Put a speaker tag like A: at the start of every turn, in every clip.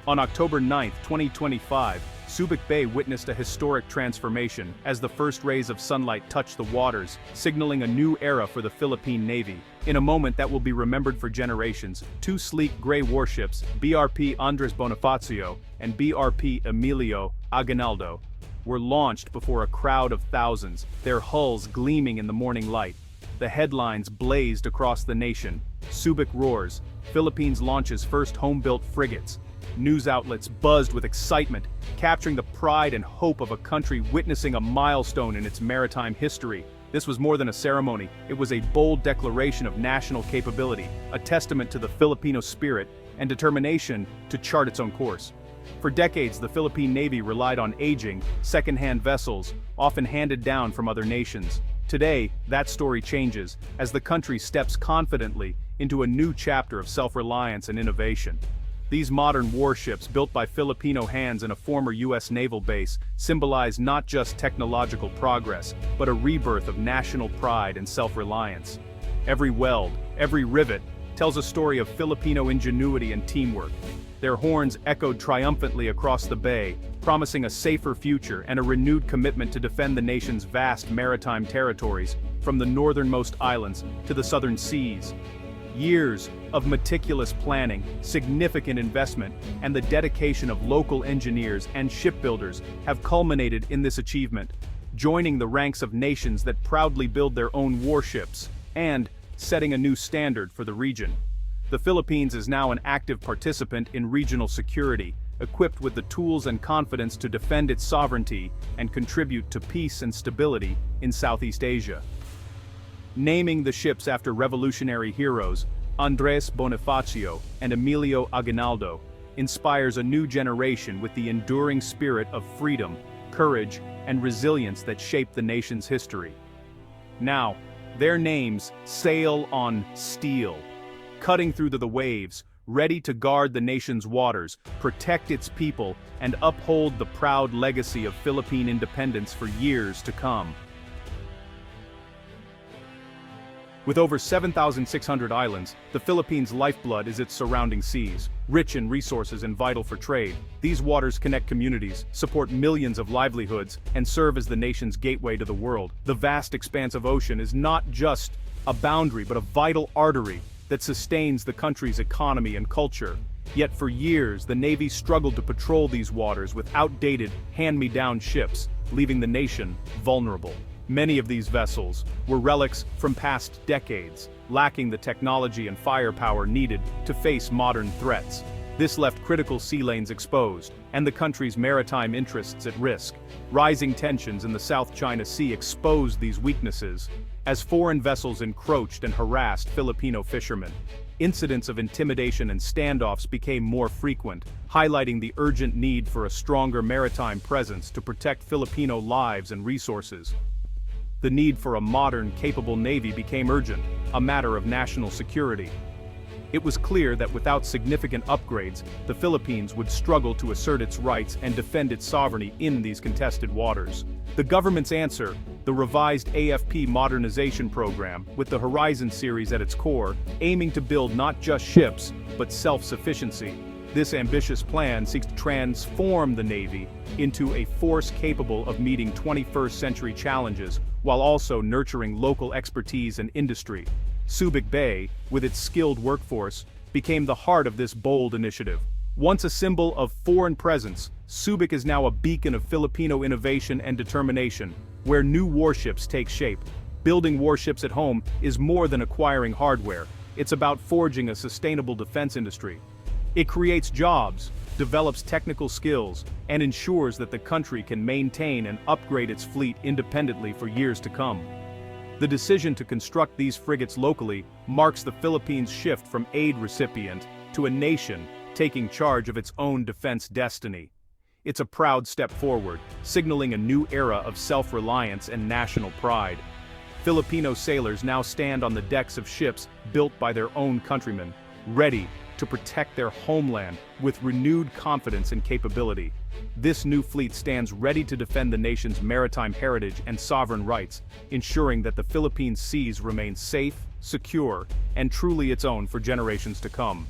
A: On October 9, 2025, Subic Bay witnessed a historic transformation as the first rays of sunlight touched the waters, signaling a new era for the Philippine Navy. In a moment that will be remembered for generations, two sleek gray warships, BRP Andres Bonifacio and BRP Emilio Aguinaldo, were launched before a crowd of thousands, their hulls gleaming in the morning light. The headlines blazed across the nation. Subic roars, Philippines launches first home-built frigates. News outlets buzzed with excitement, capturing the pride and hope of a country witnessing a milestone in its maritime history. This was more than a ceremony, it was a bold declaration of national capability, a testament to the Filipino spirit and determination to chart its own course. For decades, the Philippine Navy relied on aging, second-hand vessels, often handed down from other nations. Today, that story changes, as the country steps confidently into a new chapter of self-reliance and innovation. These modern warships, built by Filipino hands in a former U.S. naval base, symbolize not just technological progress, but a rebirth of national pride and self-reliance. Every weld, every rivet, tells a story of Filipino ingenuity and teamwork. Their horns echoed triumphantly across the bay, promising a safer future and a renewed commitment to defend the nation's vast maritime territories, from the northernmost islands to the southern seas. Years of meticulous planning, significant investment, and the dedication of local engineers and shipbuilders have culminated in this achievement, joining the ranks of nations that proudly build their own warships, and setting a new standard for the region. The Philippines is now an active participant in regional security, equipped with the tools and confidence to defend its sovereignty and contribute to peace and stability in Southeast Asia. Naming the ships after revolutionary heroes, Andres Bonifacio and Emilio Aguinaldo, inspires a new generation with the enduring spirit of freedom, courage, and resilience that shaped the nation's history. Now, their names sail on steel, cutting through the waves, ready to guard the nation's waters, protect its people, and uphold the proud legacy of Philippine independence for years to come. With over 7,600 islands, the Philippines' lifeblood is its surrounding seas. Rich in resources and vital for trade, these waters connect communities, support millions of livelihoods, and serve as the nation's gateway to the world. The vast expanse of ocean is not just a boundary but a vital artery that sustains the country's economy and culture. Yet for years, the Navy struggled to patrol these waters with outdated, hand-me-down ships, leaving the nation vulnerable. Many of these vessels were relics from past decades, lacking the technology and firepower needed to face modern threats. This left critical sea lanes exposed, and the country's maritime interests at risk. Rising tensions in the South China Sea exposed these weaknesses, as foreign vessels encroached and harassed Filipino fishermen. Incidents of intimidation and standoffs became more frequent, highlighting the urgent need for a stronger maritime presence to protect Filipino lives and resources. The need for a modern, capable Navy became urgent, a matter of national security. It was clear that without significant upgrades, the Philippines would struggle to assert its rights and defend its sovereignty in these contested waters. The government's answer, the revised AFP modernization program, with the Horizon series at its core, aiming to build not just ships, but self-sufficiency. This ambitious plan seeks to transform the Navy into a force capable of meeting 21st century challenges, while also nurturing local expertise and industry. Subic Bay, with its skilled workforce, became the heart of this bold initiative. Once a symbol of foreign presence, Subic is now a beacon of Filipino innovation and determination, where new warships take shape. Building warships at home is more than acquiring hardware. It's about forging a sustainable defense industry. It creates jobs, develops technical skills, and ensures that the country can maintain and upgrade its fleet independently for years to come. The decision to construct these frigates locally marks the Philippines' shift from aid recipient to a nation taking charge of its own defense destiny. It's a proud step forward, signaling a new era of self-reliance and national pride. Filipino sailors now stand on the decks of ships built by their own countrymen, ready to protect their homeland with renewed confidence and capability. This new fleet stands ready to defend the nation's maritime heritage and sovereign rights, ensuring that the Philippine seas remain safe, secure, and truly its own for generations to come.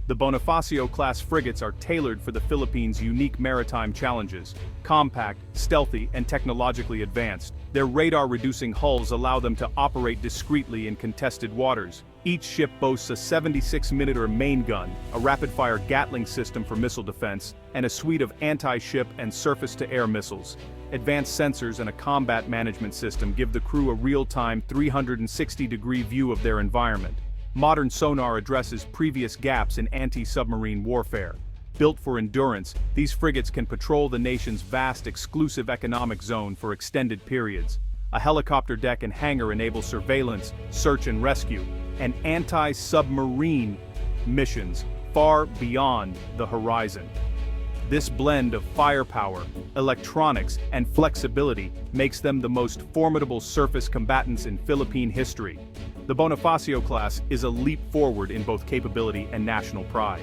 A: The Bonifacio-class frigates are tailored for the Philippines' unique maritime challenges. Compact, stealthy, and technologically advanced, their radar-reducing hulls allow them to operate discreetly in contested waters. Each ship boasts a 76mm main gun, a rapid-fire Gatling system for missile defense, and a suite of anti-ship and surface-to-air missiles. Advanced sensors and a combat management system give the crew a real-time 360-degree view of their environment. Modern sonar addresses previous gaps in anti-submarine warfare. Built for endurance, these frigates can patrol the nation's vast exclusive economic zone for extended periods. A helicopter deck and hangar enable surveillance, search and rescue, and anti-submarine missions far beyond the horizon. This blend of firepower, electronics, and flexibility makes them the most formidable surface combatants in Philippine history. The Bonifacio class is a leap forward in both capability and national pride.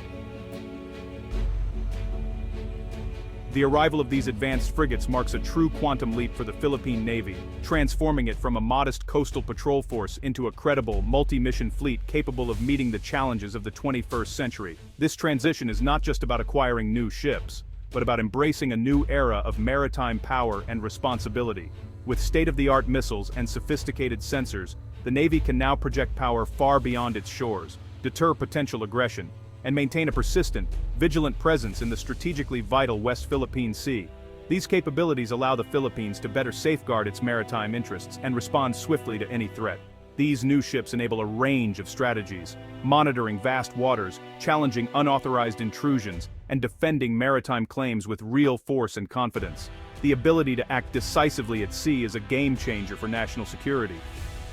A: The arrival of these advanced frigates marks a true quantum leap for the Philippine Navy, transforming it from a modest coastal patrol force into a credible, multi-mission fleet capable of meeting the challenges of the 21st century. This transition is not just about acquiring new ships, but about embracing a new era of maritime power and responsibility. With state-of-the-art missiles and sophisticated sensors, the Navy can now project power far beyond its shores, deter potential aggression, and maintain a persistent, vigilant presence in the strategically vital West Philippine Sea. These capabilities allow the Philippines to better safeguard its maritime interests and respond swiftly to any threat. These new ships enable a range of strategies, monitoring vast waters, challenging unauthorized intrusions, and defending maritime claims with real force and confidence. The ability to act decisively at sea is a game-changer for national security.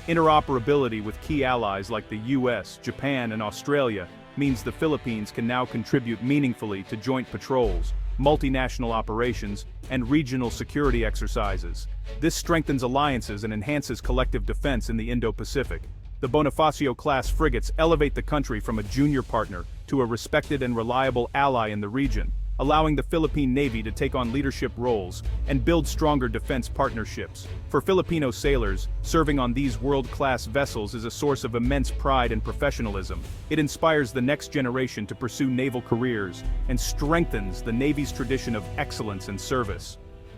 A: Interoperability with key allies like the US, Japan, and Australia means the Philippines can now contribute meaningfully to joint patrols, multinational operations, and regional security exercises. This strengthens alliances and enhances collective defense in the Indo-Pacific. The Bonifacio-class frigates elevate the country from a junior partner to a respected and reliable ally in the region, allowing the Philippine Navy to take on leadership roles and build stronger defense partnerships. For Filipino sailors, serving on these world-class vessels is a source of immense pride and professionalism. It inspires the next generation to pursue naval careers and strengthens the Navy's tradition of excellence and service.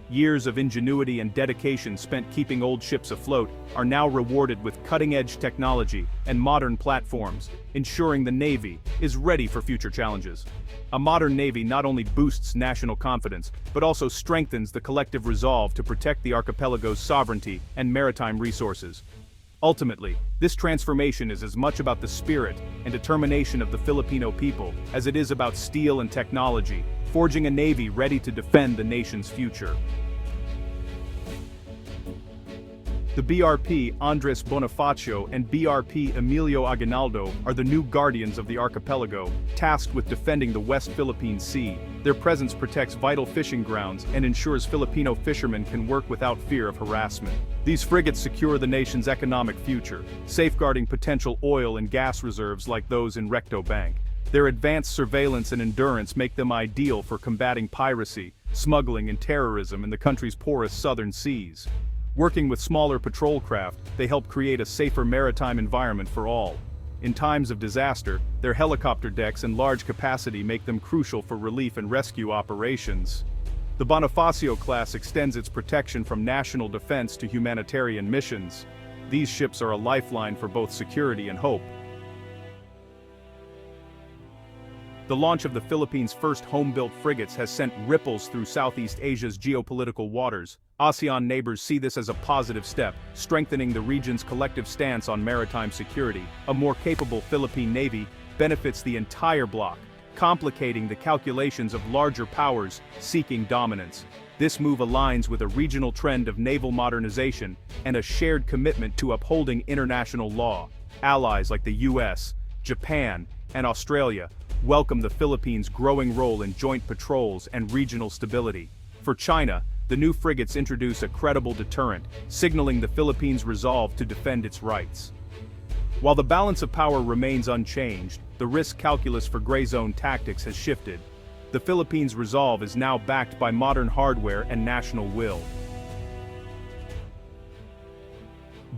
A: Years of ingenuity and dedication spent keeping old ships afloat are now rewarded with cutting-edge technology and modern platforms, ensuring the Navy is ready for future challenges. A modern Navy not only boosts national confidence, but also strengthens the collective resolve to protect the archipelago's sovereignty and maritime resources. Ultimately, this transformation is as much about the spirit and determination of the Filipino people as it is about steel and technology, forging a Navy ready to defend the nation's future. The BRP Andres Bonifacio and BRP Emilio Aguinaldo are the new guardians of the archipelago, tasked with defending the West Philippine Sea. Their presence protects vital fishing grounds and ensures Filipino fishermen can work without fear of harassment. These frigates secure the nation's economic future, safeguarding potential oil and gas reserves like those in Recto Bank. Their advanced surveillance and endurance make them ideal for combating piracy, smuggling, and terrorism in the country's porous southern seas. Working with smaller patrol craft, they help create a safer maritime environment for all. In times of disaster, their helicopter decks and large capacity make them crucial for relief and rescue operations. The Bonifacio class extends its protection from national defense to humanitarian missions. These ships are a lifeline for both security and hope. The launch of the Philippines' first home-built frigates has sent ripples through Southeast Asia's geopolitical waters. ASEAN neighbors see this as a positive step, strengthening the region's collective stance on maritime security. A more capable Philippine Navy benefits the entire bloc, complicating the calculations of larger powers seeking dominance. This move aligns with a regional trend of naval modernization and a shared commitment to upholding international law. Allies like the US, Japan, and Australia welcome the Philippines' growing role in joint patrols and regional stability. For China, the new frigates introduce a credible deterrent, signaling the Philippines' resolve to defend its rights. While the balance of power remains unchanged, the risk calculus for gray zone tactics has shifted. The Philippines' resolve is now backed by modern hardware and national will.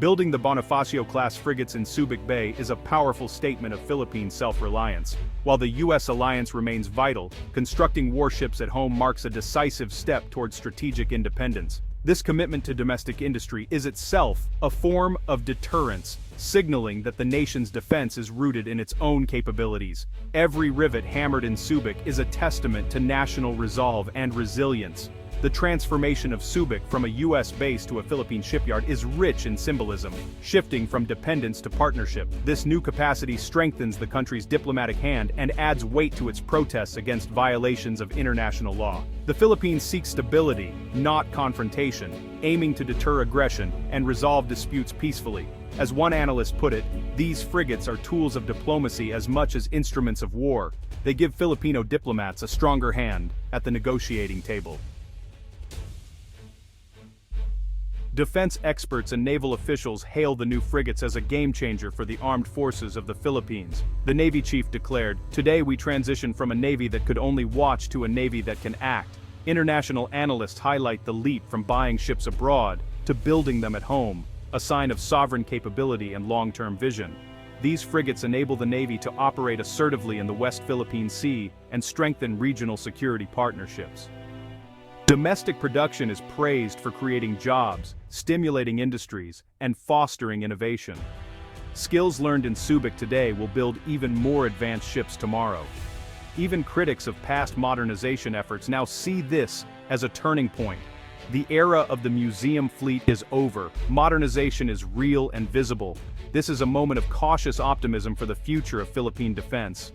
A: Building the Bonifacio-class frigates in Subic Bay is a powerful statement of Philippine self-reliance. While the U.S. alliance remains vital, constructing warships at home marks a decisive step towards strategic independence. This commitment to domestic industry is itself a form of deterrence, signaling that the nation's defense is rooted in its own capabilities. Every rivet hammered in Subic is a testament to national resolve and resilience. The transformation of Subic from a U.S. base to a Philippine shipyard is rich in symbolism. Shifting from dependence to partnership, this new capacity strengthens the country's diplomatic hand and adds weight to its protests against violations of international law. The Philippines seek stability, not confrontation, aiming to deter aggression and resolve disputes peacefully. As one analyst put it, these frigates are tools of diplomacy as much as instruments of war. They give Filipino diplomats a stronger hand at the negotiating table. Defense experts and naval officials hail the new frigates as a game-changer for the armed forces of the Philippines. The Navy chief declared, "Today we transition from a Navy that could only watch to a Navy that can act." International analysts highlight the leap from buying ships abroad to building them at home, a sign of sovereign capability and long-term vision. These frigates enable the Navy to operate assertively in the West Philippine Sea and strengthen regional security partnerships. Domestic production is praised for creating jobs, stimulating industries, and fostering innovation. Skills learned in Subic today will build even more advanced ships tomorrow. Even critics of past modernization efforts now see this as a turning point. The era of the museum fleet is over. Modernization is real and visible. This is a moment of cautious optimism for the future of Philippine defense.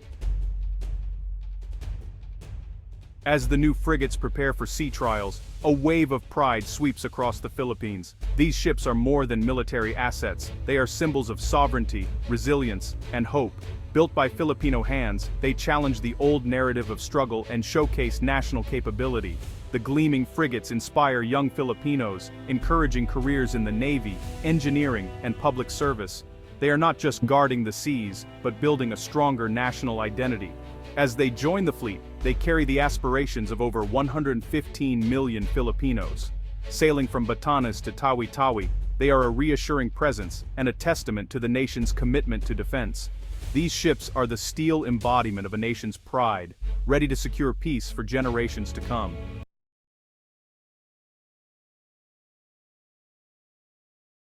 A: As the new frigates prepare for sea trials, a wave of pride sweeps across the Philippines. These ships are more than military assets. They are symbols of sovereignty, resilience, and hope. Built by Filipino hands, they challenge the old narrative of struggle and showcase national capability. The gleaming frigates inspire young Filipinos, encouraging careers in the Navy, engineering, and public service. They are not just guarding the seas, but building a stronger national identity. As they join the fleet, they carry the aspirations of over 115 million Filipinos. Sailing from Batanes to Tawi-Tawi, they are a reassuring presence and a testament to the nation's commitment to defense. These ships are the steel embodiment of a nation's pride, ready to secure peace for generations to come.